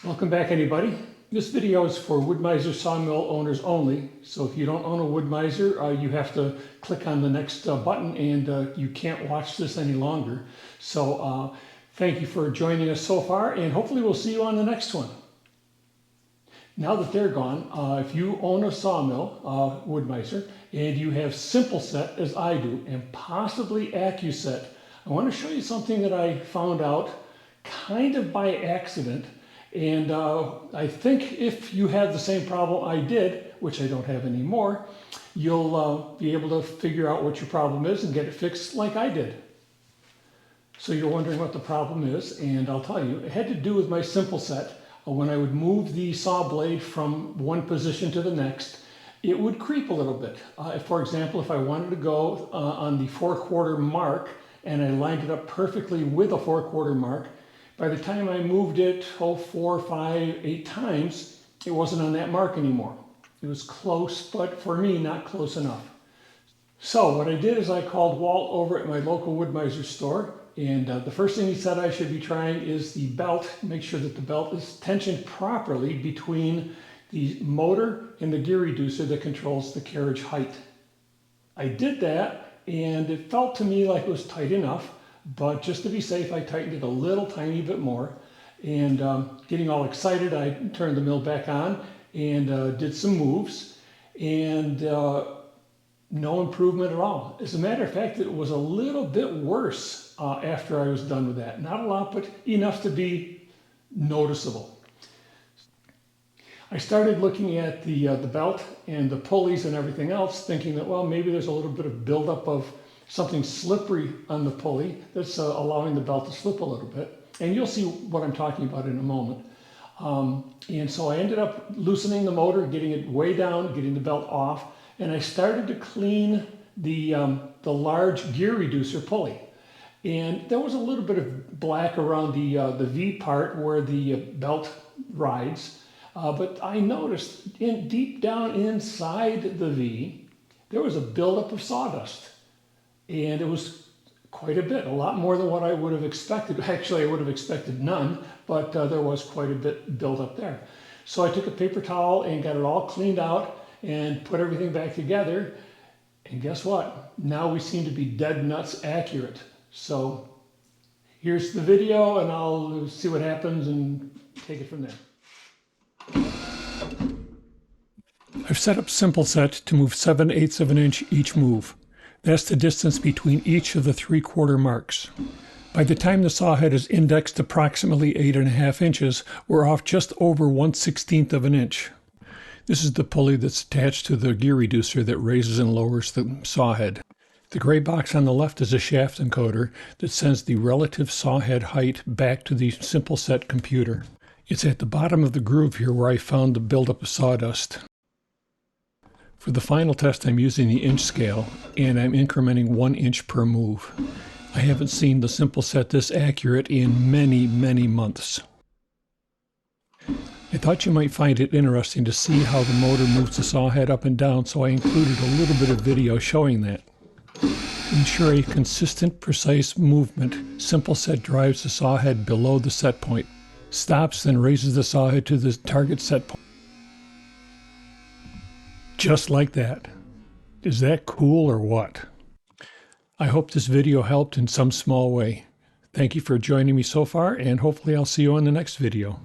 Welcome back, anybody. This video is for Wood-Mizer sawmill owners only. So if you don't own a Wood-Mizer, you have to click on the next button and you can't watch this any longer. So thank you for joining us so far, and hopefully we'll see you on the next one. Now that they're gone, if you own a sawmill, Wood-Mizer, and you have simple set as I do, and possibly AccuSet, I want to show you something that I found out kind of by accident. And I think if you had the same problem I did, which I don't have anymore, you'll be able to figure out what your problem is and get it fixed like I did. So you're wondering what the problem is, and I'll tell you. It had to do with my simple set. When I would move the saw blade from one position to the next, it would creep a little bit. For example, if I wanted to go on the 4/4 mark and I lined it up perfectly with a 4/4 mark, by the time I moved it 4, 5, 8 times, it wasn't on that mark anymore. It was close, but for me, not close enough. So what I did is I called Walt over at my local Wood-Mizer store, and the first thing he said I should be trying is the belt. Make sure that the belt is tensioned properly between the motor and the gear reducer that controls the carriage height. I did that, and it felt to me like it was tight enough. But just to be safe, I tightened it a little tiny bit more. And getting all excited, I turned the mill back on and did some moves. And no improvement at all. As a matter of fact, it was a little bit worse after I was done with that. Not a lot, but enough to be noticeable. I started looking at the belt and the pulleys and everything else, thinking that, well, maybe there's a little bit of buildup of something slippery on the pulley that's allowing the belt to slip a little bit. And you'll see what I'm talking about in a moment. And so I ended up loosening the motor, getting it way down, getting the belt off, and I started to clean the large gear reducer pulley. And there was a little bit of black around the V part where the belt rides, but I noticed deep down inside the V, there was a buildup of sawdust. And it was quite a bit, a lot more than what I would have expected. Actually, I would have expected none, but there was quite a bit built up there. So I took a paper towel and got it all cleaned out and put everything back together. And guess what? Now we seem to be dead nuts accurate. So here's the video, and I'll see what happens and take it from there. I've set up simple set to move 7/8 of an inch each move. That's the distance between each of the 3/4 marks. By the time the saw head is indexed approximately 8.5 inches, we're off just over 1/16 of an inch. This is the pulley that's attached to the gear reducer that raises and lowers the saw head. The gray box on the left is a shaft encoder that sends the relative saw head height back to the simple set computer. It's at the bottom of the groove here where I found the buildup of sawdust. For the final test, I'm using the inch scale, and I'm incrementing 1 inch per move. I haven't seen the simple set this accurate in many, many months. I thought you might find it interesting to see how the motor moves the saw head up and down, so I included a little bit of video showing that. To ensure a consistent, precise movement, simple set drives the saw head below the set point, stops, then raises the saw head to the target set point. Just like that. Is that cool or what? I hope this video helped in some small way. Thank you for joining me so far, and hopefully I'll see you on the next video.